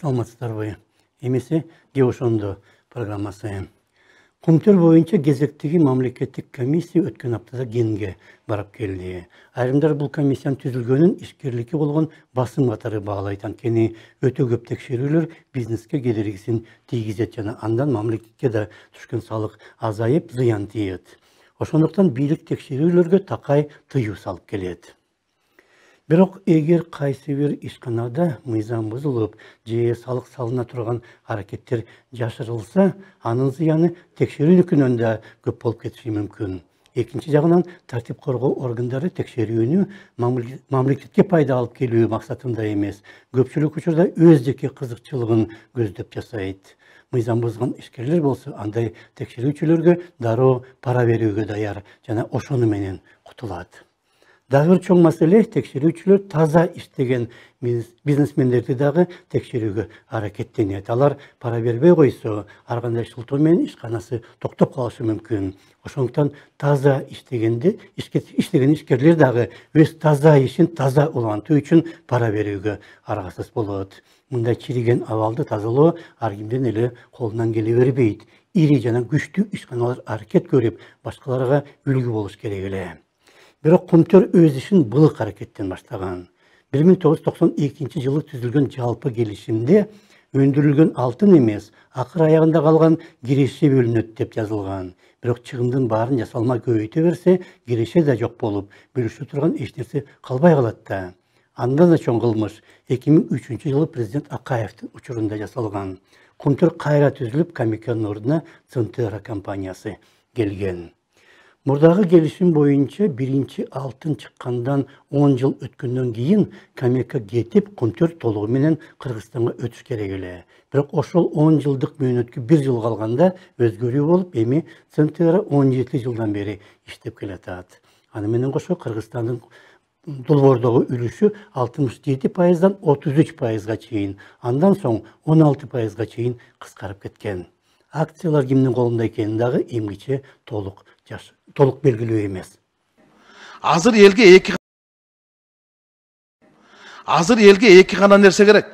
Саламатсыздарбы. Эмесе Геошондо программасы. Кумтөр боюнча кезектеги мамлекеттик комиссия өткөн аптада Генге барып келди. Айрымдар бул комиссиянын түзүлгөнүн ишкерликке болгон басым катары баалайт. Анткени өтө көп текшерүүлөр бизнеске кедергисин тийгизет жана андан мамлекетке да түшкөн салык азайып зыян тийет. Ошондуктан бийлик текшерүүлөргө такай тыюу салып келет. Бирок эгер кайсы бир ишканада мыйзам бузулуп, же салык салына турган аракеттер жашырылса, анын зыяны текшерүүнүкүнөн да көп болуп кетиши мүмкүн. Экинчи жагынан тартип коргоо органдары текшерүүнү мамлекетке пайда алып келүү максатында эмес, көпчүлүк учурда өз жеке кызыкчылыгын көздөп жасайт. Мыйзам бузган ишкерлер болсо, андай текшерүүчүлөргө дароо пара берүүгө даяр жана ошону менен кутулат. Дагы бир чоң маселе, текшерүүчүлөр таза иштеген бизнесмендерди дагы текшерүүгө аракеттенет. Алар пара бербей койсо, ар кандай шылтоо менен ишканасы токтоп калышы мүмкүн. Ошондуктан таза иштеген ишкерлер дагы өз таза ишин таза улантуу үчүн пара берүүгө аргасыз болот. Мындай чириген абалды тазалоо ар кимдин эле колунан келе бербейт. Ири жана күчтүү ишканалар аракет көрүп, башкаларга үлгү болуш керек эле. Бирок Кумтөр өз ишин былык аракеттен баштаган. 1992 жылы түзүлгөн жалпы келишимде өндүрүлгөн алтын эмес, акыр аягында калган киреше бөлүнөт деп жазылган. Бирок чыгымдын баарын жасалма көбөйтө берсе, киреше да жок болуп, бөлүшө турган эч нерсе калбай калат да. Андан да чоң кылмыш 2003 жылы президент Акаевдин учурунда жасалган. Кумтөр кайра түзүлүп, Камеканын ордуна Центера компаниясы келген. Мурдагы келишим боюнча биринчи алтын чыккандан 10 жыл өткөндөн кийин Камека кетип, Кумтөр толугу менен Кыргызстанга өтүш керек эле. Бирок ошол 10 жылдык мөөнөткө 1 жыл калганда өзгөрүү болуп, эми Центера 17 жылдан бери иштеп келатат. Аны менен кошо Кыргызстандын долбоордогу үлүшү 67%дан 33%га чейин, андан соң 16%га чейин кыскарып кеткен. Акциялар кимдин колунда экени дагы эмгиче толук белгилүү эмес. Азыр элге эки гана нерсе керек.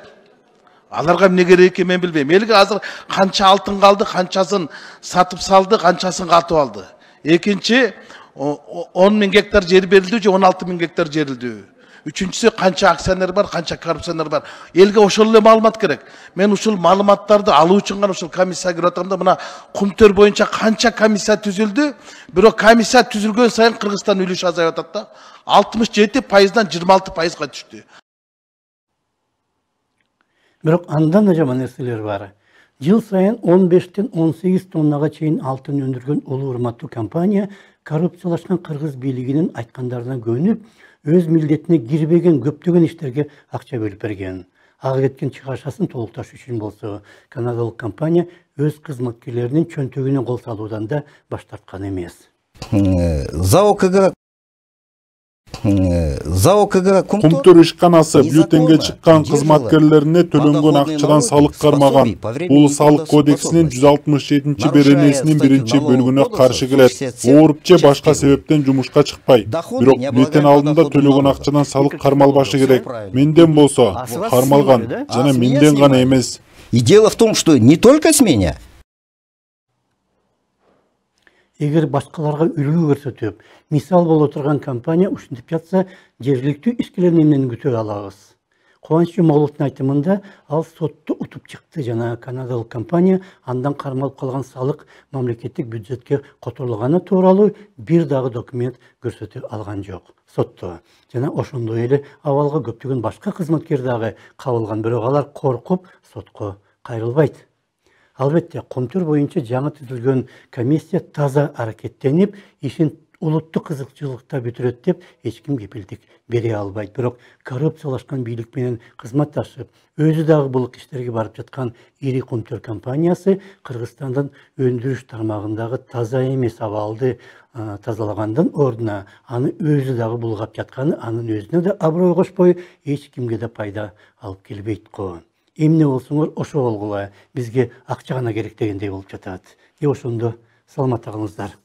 Аларга эмне керек экенин мен билбейм. Элге азыр канча алтын калды, канчасын сатып салды, канчасын катып алды. Экинчи 10 миң гектар жер берилди же 16 миң гектар жерилди. Үчүнчүсү канча акционер бар, канча коррупционер бар. Элге ошол эле маалымат керек. Мен ушул маалыматтарды алуу үчүн гана ушул комиссияга кирип атам да, мына Кумтөр боюнча канча комиссия түзүлдү. Бирок комиссия түзүлгөн сайын Кыргызстан үлүшү азайып атат да. 67%дан 26%га түштү. Бирок андан да жаман нерселер бар. Жыл сайын 15-тен 18 тоннага чейин алтын өндүргөн улуу урматтуу компания коррупциялашкан кыргыз бийлигинин айткандарына көнүп, өз милдетине кирбеген көптөгөн иштерге акча бөлүп берген. Ага кеткен чыгашасын толукташ үчүн болсо, канадалык компания өз кызматкерлеринин чөнтөгүнө кол салуудан да баш тарткан эмес. Кумтөр ишканасы бюллетенге чыккан кызматкерлерине төлөнгөн акчадан салык кармаган. Бул салык кодексинин 167 беренесинин 1-бөлүгүнө каршы келет. Ооруп же башка себептен жумушка чыкпайт. Бирок бюллетен алдында төлөгөн акчадан салык кармалбашы керек. Менден болсо кармалган жана менден гана эмес. И дело в том, что не только с меня. Эгер башкаларга үлгү көрсөтүп, мисал боло турган компания ушинтип жатса, жергиликтүү ишкерлерден эмнени күтө алабыз? Кубаныч Жумаловдун айтымында, ал сотто утуп чыкты жана канадалык компания андан кармалып калган салык мамлекеттик бюджетке которулганы тууралуу бир дагы документ көрсөтө алган жок сотто. Жана ошондой эле абалга көптөгөн башка кызматкер дагы кабылган, бирок алар коркуп сотко кайрылбайт. Албетте, Кумтөр боюнча жаңы түзүлгөн комиссия таза аракеттенип, ишин улуттук кызыкчылыкта бүтүрөт деп эч ким кепилдик бере албайт. Бирок коррупциялашкан бийлик менен кызматташып, өзү дагы бул иштерге барып жаткан ири Кумтөр компаниясы Кыргызстандын өндүрүш тармагындагы таза эмес абалды тазалагандын ордуна аны өзү дагы булгап жатканы анын өзүнө да аброй кошпой эч кимге да пайда алып келбейт го. Эмне болсоңор ошо болгула, бизге акча гана керек дегендей болуп жатат. Ошондо саламатта калыңыздар.